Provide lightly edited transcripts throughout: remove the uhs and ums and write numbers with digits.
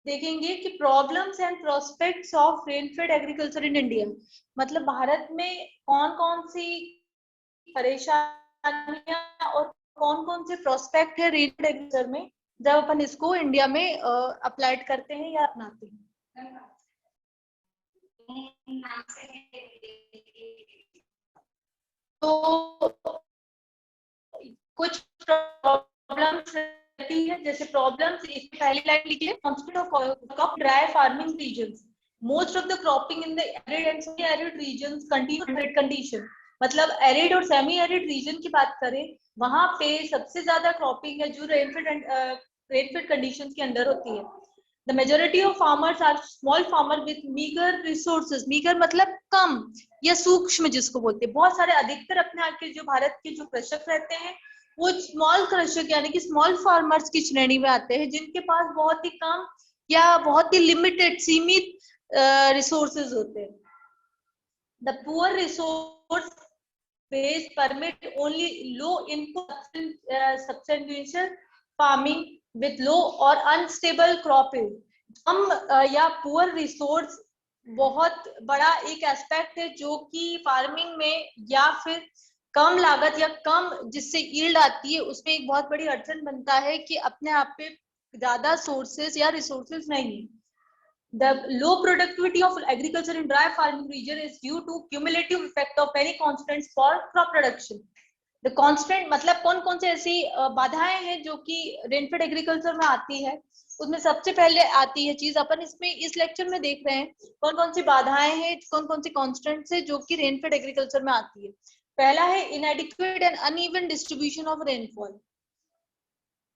देखेंगे कि problems and prospects of rainfed agriculture in India, मतलब भारत में कौन कौन सी परेशानियां और कौन कौन से प्रोस्पेक्ट है रेनफेड एग्रीकल्चर में जब अपन इसको इंडिया में अप्लाइड करते हैं या अपनाते हैं। तो कुछ प्रॉब्लम्स रहती है, जैसे प्रॉब्लम्स इसमें पहली लाइन लिखिए, constant of dry farming regions, most of the cropping in the arid and semi arid regions continue condition, मतलब एरिड और सेमी एरिड रीजन की बात करें वहां पे सबसे ज्यादा क्रॉपिंग है जो रेनफेड कंडीशंस के अंदर होती है। The majority of farmers are small farmer with meager resources. meager मतलब कम या सूक्ष्म जिसको बोलते हैं। बहुत सारे अधिकतर अपने यहाँ के जो भारत के जो कृषक रहते हैं वो स्मॉल कृषक यानी कि स्मॉल फार्मर्स की श्रेणी में आते हैं, जिनके पास बहुत ही कम या बहुत ही लिमिटेड सीमित रिसोर्सेज होते हैं। The poor resource base permit only low input substantial farming with low or unstable crop yield. कम या पुअर रिसोर्स बहुत बड़ा एक एस्पेक्ट है जो कि फार्मिंग में या फिर कम लागत या कम जिससे यील्ड आती है उसमें एक बहुत बड़ी अड़चन बनता है कि अपने आप पे ज्यादा सोर्सेज या रिसोर्सेज नहीं है। The low productivity of agriculture in dry farming region is due to cumulative effect of many constants for crop production. The constant मतलब कौन कौन से ऐसी बाधाएं हैं जो कि रेनफेड एग्रीकल्चर में आती है, उसमें सबसे पहले आती है चीज अपन इसमें इस लेक्चर में देख रहे हैं कौन कौन सी बाधाएं हैं, कौन कौन सी कॉन्स्टेंट्स है जो कि रेनफेड एग्रीकल्चर में आती है। पहला है इनएडिक्वेट and uneven distribution of rainfall,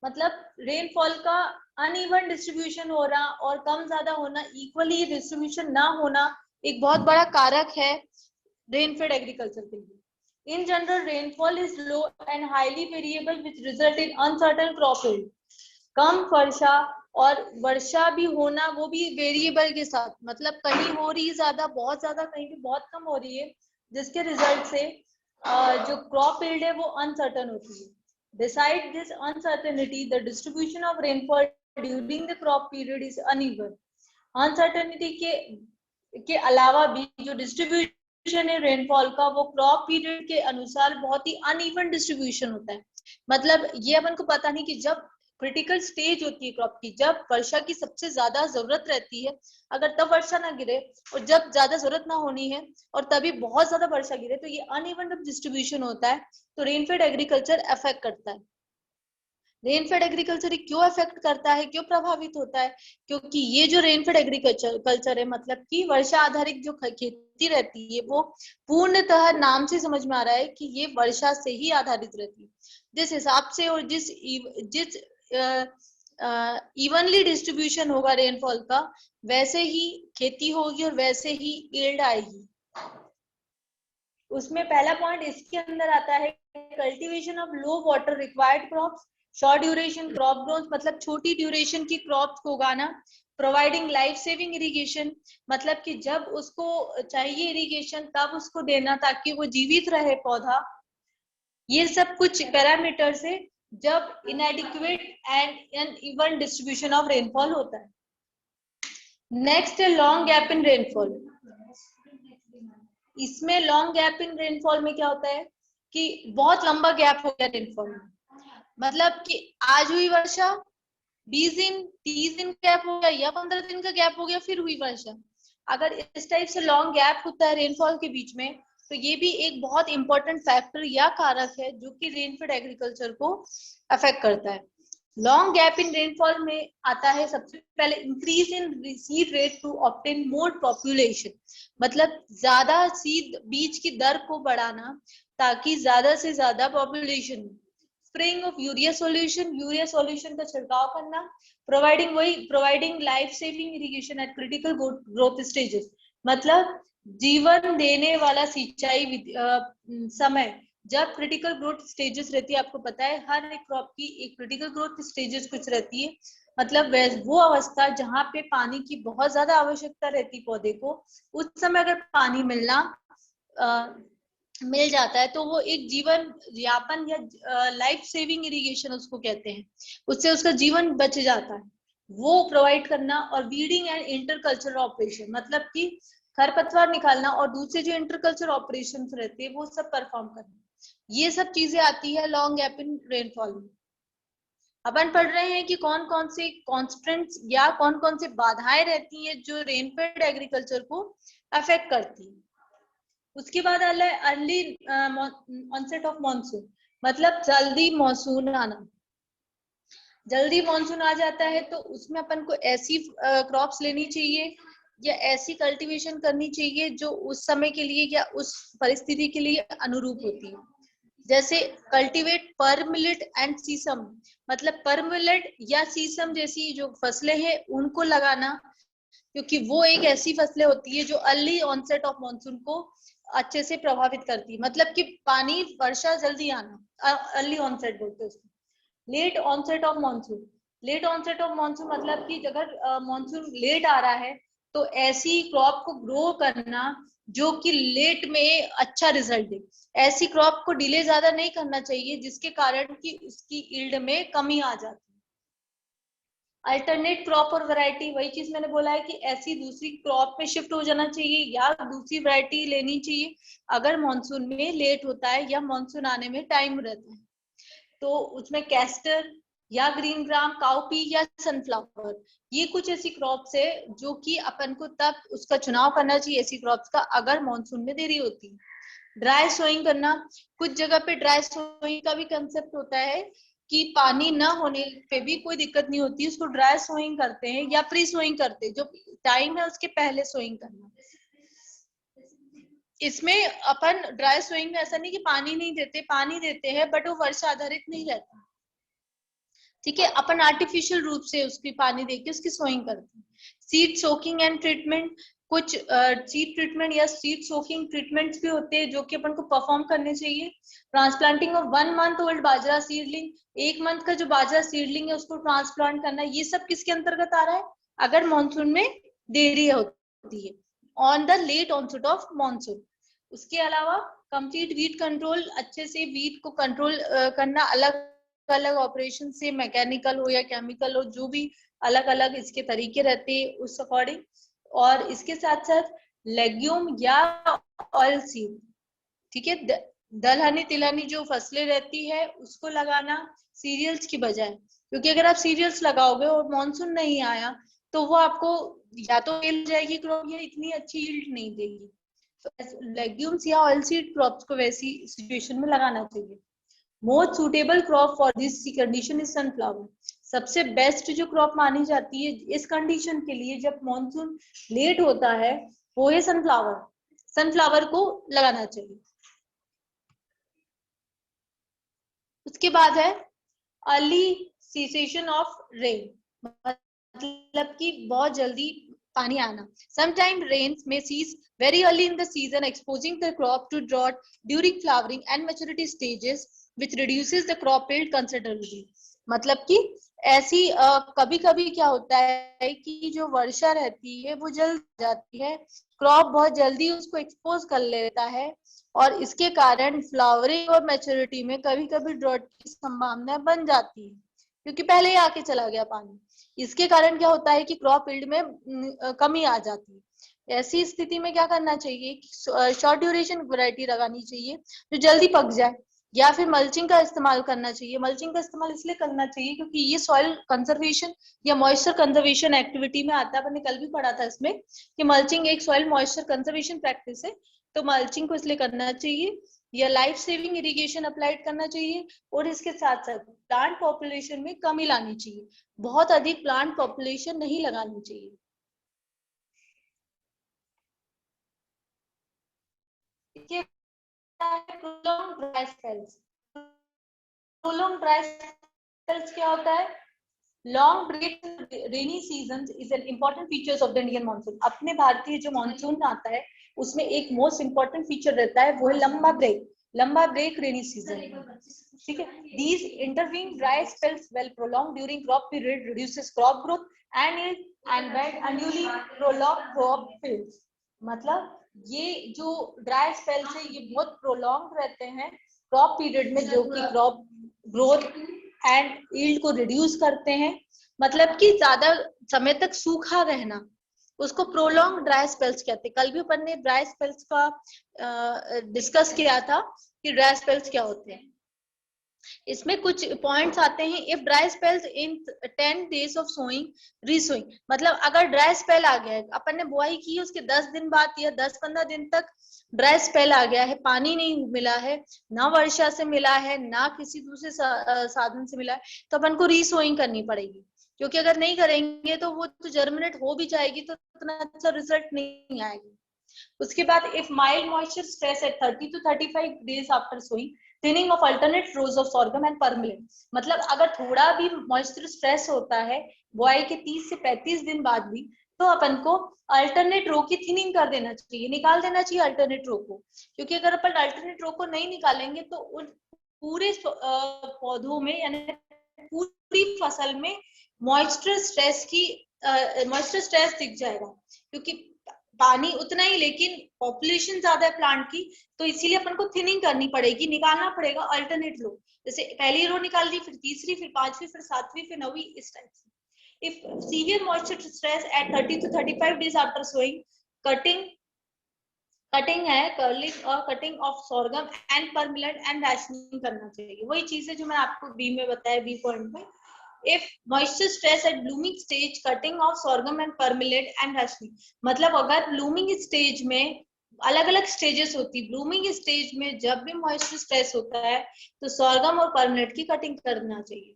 मतलब रेनफॉल का अनइवन डिस्ट्रीब्यूशन हो रहा और कम ज्यादा होना, इक्वली डिस्ट्रीब्यूशन ना होना एक बहुत बड़ा कारक है रेनफेड एग्रीकल्चर के लिए। In general, rainfall is low and highly variable, which result in uncertain crop yield. कम वर्षा और वर्षा भी होना वो भी वेरिएबल के साथ, मतलब कहीं हो रही है ज्यादा बहुत ज्यादा, कहीं भी बहुत कम हो रही है, जिसके रिजल्ट से जो क्रॉप यील्ड है वो अनसर्टन होती है। Besides this uncertainty, the distribution of rainfall during the crop period is uneven. Uncertainty के अलावा भी जो डिस्ट्रीब्यूशन है रेनफॉल का वो क्रॉप पीरियड के अनुसार बहुत ही अनइवन डिस्ट्रीब्यूशन होता है। मतलब ये अपन को पता नहीं कि जब क्रिटिकल स्टेज होती है क्रॉप की, जब वर्षा की सबसे ज्यादा जरूरत रहती है, अगर तब वर्षा ना गिरे और जब ज्यादा जरूरत ना होनी है और तभी बहुत ज्यादा वर्षा गिरे, तो ये अनइवन डिस्ट्रीब्यूशन होता है, तो रेनफेड एग्रीकल्चर अफेक्ट करता है। रेनफेड एग्रीकल्चर क्यों अफेक्ट करता है, क्यों प्रभावित होता है? क्योंकि ये जो रेनफेड एग्रीकल्चर है, मतलब कि वर्षा आधारित जो खेती रहती है वो पूर्णतः नाम से समझ में आ रहा है कि ये वर्षा से ही आधारित रहती है। जिस हिसाब से और जिस इवनली डिस्ट्रीब्यूशन होगा रेनफॉल का, वैसे ही खेती होगी और वैसे ही यील्ड आएगी। उसमें पहला पॉइंट इसके अंदर आता है cultivation of low water required crops, short duration crop growth, मतलब छोटी ड्यूरेशन की क्रॉप्स को उगाना, प्रोवाइडिंग लाइफ सेविंग इरिगेशन, मतलब कि जब उसको चाहिए इरिगेशन तब उसको देना ताकि वो जीवित रहे पौधा। ये सब कुछ पैरामीटर्स है जब इनएडिक्वेट and uneven distribution of rainfall होता है। नेक्स्ट है लॉन्ग गैप इन रेनफॉल। इसमें लॉन्ग गैप इन रेनफॉल में क्या होता है कि बहुत लंबा गैप हो गया रेनफॉल में, मतलब कि आज हुई वर्षा 20 दिन 30 दिन गैप हो गया या 15 दिन का गैप हो गया फिर हुई वर्षा। अगर इस टाइप से लॉन्ग गैप होता है रेनफॉल के बीच में, तो ये भी एक बहुत इंपॉर्टेंट फैक्टर या कारक है जो कि रेनफेड एग्रीकल्चर को अफेक्ट करता है। लॉन्ग गैप इन रेनफॉल में आता है सबसे पहले increase in seed rate to obtain more population, मतलब ज्यादा सीड बीज की दर को बढ़ाना ताकि ज्यादा से ज्यादा population. Spraying of urea solution का छिड़काव करना, providing life saving irrigation eight critical growth stages, मतलब जीवन देने वाला सिंचाई समय जब क्रिटिकल ग्रोथ स्टेजेस रहती है। आपको पता है हर एक क्रॉप की एक क्रिटिकल ग्रोथ स्टेजेस कुछ रहती है, मतलब वो अवस्था जहाँ पे पानी की बहुत ज्यादा आवश्यकता रहती पौधे को, उस समय अगर पानी मिल जाता है तो वो एक जीवन यापन या लाइफ सेविंग इरिगेशन उसको कहते हैं, उससे उसका जीवन बच जाता है। वो प्रोवाइड करना, और वीडिंग एंड इंटरकल्चरल ऑपरेशन, मतलब कि खरपतवार निकालना और दूसरे जो इंटरकल्चर ऑपरेशंस रहते हैं वो सब परफॉर्म करना। ये सब चीजें आती है लॉन्ग गैप इन रेनफॉल में। अपन पढ़ रहे हैं कि कौन कौन से कॉन्स्टेंट्स या कौन कौन से बाधाएं रहती हैं जो रेनफेड एग्रीकल्चर को अफेक्ट करती है। उसके बाद आता है अर्ली ऑनसेट ऑफ मॉनसून, मतलब जल्दी मॉनसून आना। जल्दी मॉनसून आ जाता है तो उसमें अपन को ऐसी क्रॉप्स लेनी चाहिए या ऐसी कल्टीवेशन करनी चाहिए जो उस समय के लिए या उस परिस्थिति के लिए अनुरूप होती है। जैसे कल्टीवेट पर मिलेट एंड सीसम, मतलब पर मिलेट या सीसम जैसी जो फसलें हैं उनको लगाना, क्योंकि वो एक ऐसी फसलें होती है जो अर्ली ऑनसेट ऑफ मॉनसून को अच्छे से प्रभावित करती है, मतलब कि पानी वर्षा जल्दी आना, अर्ली ऑनसेट बोलते हैं उसको। Late onset of monsoon, late onset of monsoon मतलब कि अगर मॉनसून लेट आ रहा है तो ऐसी क्रॉप को ग्रो करना जो कि लेट में अच्छा रिजल्ट दे। ऐसी क्रॉप को डिले ज्यादा नहीं करना चाहिए जिसके कारण कि उसकी यील्ड में कमी आ जाती है। अल्टरनेट क्रॉप और वैरायटी, वही चीज मैंने बोला है कि ऐसी दूसरी क्रॉप में शिफ्ट हो जाना चाहिए या दूसरी वैरायटी लेनी चाहिए अगर मॉनसून में लेट होता है या मॉनसून आने में टाइम रहता है। तो उसमें कैस्टर या ग्रीन ग्राम, काउपी या सनफ्लावर, ये कुछ ऐसी क्रॉप्स है जो कि अपन को तब उसका चुनाव करना चाहिए ऐसी क्रॉप्स का अगर मॉनसून में देरी होती है। ड्राई सोइंग करना, कुछ जगह पे ड्राई सोइंग का भी कंसेप्ट होता है कि पानी न होने पे भी कोई दिक्कत नहीं होती, उसको ड्राई सोइंग करते हैं या प्री सोइंग करते हैं, जो टाइम है उसके पहले सोइंग करना। इसमें अपन ड्राई सोइंग में ऐसा नहीं कि पानी नहीं देते, पानी देते हैं बट वो वर्षा आधारित नहीं रहता, ठीक है। अपन आर्टिफिशियल रूप से उसकी पानी देके उसकी सोइंग करते हैं। सीड सोकिंग एंड ट्रीटमेंट, कुछ सीड ट्रीटमेंट या सीड सोकिंग ट्रीटमेंट्स भी होते हैं जो कि अपन को परफॉर्म करने चाहिए। Transplanting of 1 month old bajra seedling, 1 month का जो बाजरा सीडलिंग है उसको ट्रांसप्लांट करना, ये सब किसके अंतर्गत आ रहा है अगर मानसून में देरी होती है, on the late onset of monsoon. उसके अलावा कंप्लीट वीट कंट्रोल, अच्छे से वीट को कंट्रोल करना, अलग अलग ऑपरेशन से, मैकेनिकल हो या केमिकल हो, जो भी अलग अलग इसके तरीके रहते हैं उस अकॉर्डिंग। और इसके साथ साथ लेग्यूम या ऑयल सीड, ठीक है, दलहनी तिलहनी जो फसलें रहती है उसको लगाना सीरियल्स की बजाय, क्योंकि अगर आप सीरियल्स लगाओगे और मानसून नहीं आया तो वो आपको या तो फेल जाएगी क्रॉप या इतनी अच्छी यील्ड नहीं देगी। तो लेग्यूम्स या ऑयल सीड क्रॉप्स को वैसी सिचुएशन में लगाना चाहिए। Most suitable crop for this condition is sunflower, सबसे बेस्ट जो क्रॉप मानी जाती है इस कंडीशन के लिए जब मॉनसून लेट होता है वो है सनफ्लावर, सनफ्लावर को लगाना चाहिए। उसके बाद है अर्ली सीसेशन ऑफ रेन, मतलब कि बहुत जल्दी पानी आना। Sometimes rains may cease very early in the season, exposing the crop to drought during flowering and maturity stages, which reduces the crop yield considerably. मतलब कि ऐसी कभी कभी क्या होता है कि जो वर्षा रहती है वो जल्द जाती है, क्रॉप बहुत जल्दी उसको एक्सपोज कर लेता है और इसके कारण फ्लावरिंग और मैच्योरिटी में कभी कभी ड्रॉट की संभावना बन जाती है क्योंकि पहले ही आके चला गया पानी। इसके कारण क्या होता है कि क्रॉप यील्ड में कमी आ जाती है। ऐसी स्थिति में क्या करना चाहिए कि शॉर्ट ड्यूरेशन वैरायटी लगानी चाहिए जो जल्दी पक जाए, या फिर मल्चिंग का इस्तेमाल करना चाहिए। मल्चिंग का इस्तेमाल इसलिए करना चाहिए क्योंकि ये सॉइल कंजर्वेशन या मॉइस्चर कंजर्वेशन एक्टिविटी में आता है, मैंने कल भी पढ़ा था इसमें कि मल्चिंग एक सॉइल मॉइस्चर कंजर्वेशन प्रैक्टिस है, तो मल्चिंग को इसलिए करना चाहिए। या लाइफ सेविंग इरिगेशन अप्लाइड करना चाहिए और इसके साथ साथ प्लांट पॉपुलेशन में कमी लानी चाहिए, बहुत अधिक प्लांट पॉपुलेशन नहीं लगानी चाहिए। Prolong dry spells, prolong dry spells क्या होता है? Long break rainy season is an important features of the Indian monsoon. अपने भारतीय जो मानसून आता है उसमें एक मोस्ट इम्पोर्टेंट फीचर रहता है वो है लंबा ब्रेक, लंबा ब्रेक रेनी सीजन, ठीक है। These intervene dry spells well prolong during crop period reduces crop growth and when annually prolonged crop fails, मतलब ये जो ड्राई स्पेल्स है ये बहुत प्रोलॉन्ग रहते हैं क्रॉप पीरियड में जो कि क्रॉप ग्रोथ एंड यील्ड को रिड्यूस करते हैं मतलब कि ज्यादा समय तक सूखा रहना, उसको प्रोलॉन्ग ड्राई स्पेल्स कहते हैं। कल भी अपन ने ड्राई स्पेल्स का डिस्कस किया था कि ड्राई स्पेल्स क्या होते हैं। इसमें कुछ पॉइंट्स आते हैं। If dry spells in 10 days of sowing resowing, मतलब अगर ड्राई स्पेल आ गया है, अपन ने बुआई की उसके 10 दिन बाद या 10-15 दिन तक ड्राई स्पेल आ गया है, पानी नहीं मिला है, ना वर्षा से मिला है, ना किसी दूसरे साधन से मिला है, तो अपन को रीसोइंग करनी पड़ेगी। क्योंकि अगर नहीं करेंगे तो वो तो जर्मिनेट हो भी जाएगी तो उतना अच्छा रिजल्ट नहीं आएगा। उसके बाद if mild moisture stress at 30 to 35 days after sowing, thinning of alternate rows of sorghum and pearl millet, मतलब अगर थोड़ा भी मॉइस्चर स्ट्रेस होता है बुआई के 30 से 35 दिन बाद भी, तो अपन को अल्टरनेट रो की थिनिंग कर देना चाहिए, निकाल देना चाहिए अल्टरनेट रो को। क्योंकि अगर अपन अल्टरनेट रो को नहीं निकालेंगे तो उन पूरे पौधों में यानी पूरी फसल में मॉइस्चर स्ट्रेस दिख जाएगा। क्योंकि पानी उतना ही लेकिन पॉपुलेशन ज्यादा है प्लांट की, तो इसीलिए अपन को थिनिंग करनी पड़ेगी, निकालना पड़ेगा अल्टरनेट रो। जैसे पहली रो निकाल ली, फिर तीसरी, फिर पांचवी, फिर सातवीं, फिर नौवीं, इस टाइप से। If severe moisture stress at 30 to 35 days after sowing, cutting है, कर्लिंग और cutting of sorghum and pearl millet and rationing करना चाहिए। वही चीज है जो मैं आपको बी में बताया, बी पॉइंट में। If moisture stress at blooming stage, cutting of sorghum and permillet and rationing, मतलब अगर blooming stage में अलग अलग स्टेजेस होती, ब्लूमिंग स्टेज में जब भी मॉइस्चर स्ट्रेस होता है तो सॉर्गम और परमिलेट की कटिंग करना चाहिए।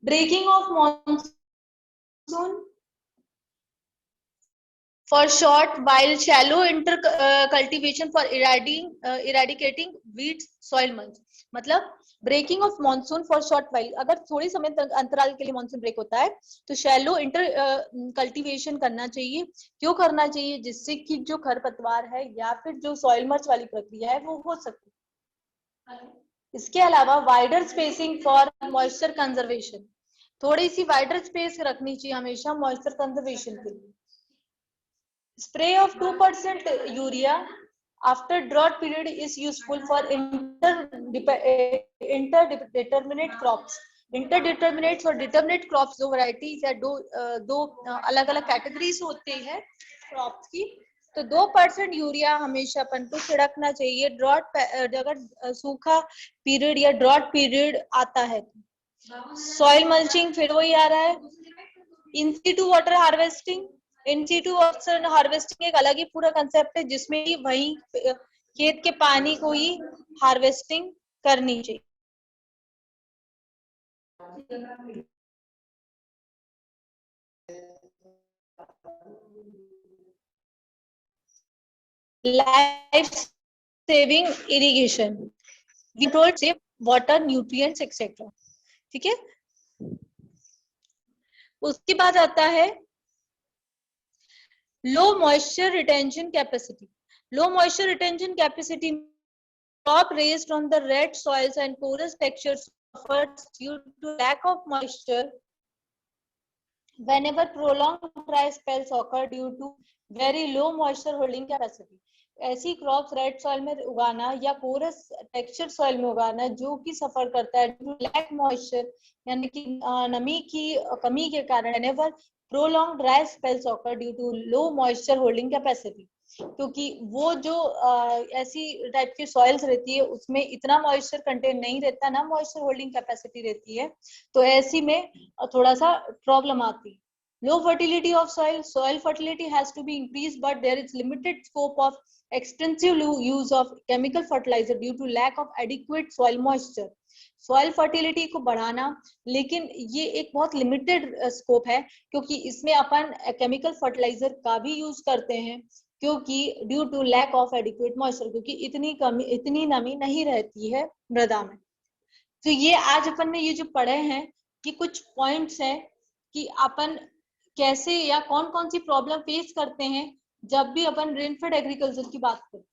Breaking of monsoon for short while shallow inter cultivation for eradicating weeds soil mulch, मतलब breaking of monsoon for short while, अगर थोड़ी समय तक अंतराल के लिए मॉनसून ब्रेक होता है तो शैलो इंटर कल्टीवेशन करना चाहिए। क्यों करना चाहिए? जिससे कि जो खरपतवार है या फिर जो सॉइल मर्च वाली प्रक्रिया है वो हो सके। इसके अलावा wider spacing for moisture conservation, थोड़ी सी वाइडर स्पेस रखनी चाहिए हमेशा मॉइस्चर कंजर्वेशन के लिए। Spray of 2% urea after drought period is useful for interdeterminate crops. Interdeterminate और determinate crops दो varieties है, दो अलग अलग कैटेगरीज होती है क्रॉप्स की। तो 2% यूरिया हमेशा अपन को छिड़कना चाहिए ड्रॉट, अगर सूखा पीरियड या ड्रॉट पीरियड आता है। सॉइल मल्चिंग फिर वही आ रहा है। In situ water harvesting, in situ water harvesting एक अलग ही पूरा कंसेप्ट है जिसमें ही वही खेत के पानी को ही हार्वेस्टिंग करनी चाहिए। Life saving irrigation, control save water nutrients etcetera, ठीक है। उसके बाद आता है low moisture retention capacity. Low moisture retention capacity, crop raised on the red soils and porous textures suffers due to lack of moisture whenever prolonged dry spells occur due to very low moisture holding capacity. ऐसी crops red soil में उगाना या porous texture soil में उगाना जो कि सफर करता है ड्यू टू लैक मॉइस्चर, यानी कि नमी की कमी के कारण, whenever prolonged dry spells occur due to low moisture holding capacity, क्योंकि वो जो ऐसी टाइप की सॉइल्स रहती है उसमें इतना मॉइस्चर कंटेंट नहीं रहता, ना मॉइस्चर होल्डिंग कैपेसिटी रहती है, तो ऐसी में थोड़ा सा प्रॉब्लम आती है। Low fertility of soil, soil fertility has to be increase but there is limited scope of extensive use of chemical fertiliser due to lack of adequate soil moisture. Soil fertility को बढ़ाना, लेकिन ये एक बहुत limited scope है क्योंकि इसमें अपन chemical fertiliser का भी यूज करते हैं, क्योंकि due to lack of adequate moisture, क्योंकि इतनी नमी नहीं रहती है मृदा में। तो ये आज अपन ने ये जो पढ़े हैं कि कुछ पॉइंट्स हैं कि अपन कैसे या कौन कौन सी प्रॉब्लम फेस करते हैं जब भी अपन रेनफेड एग्रीकल्चर की बात करते हैं।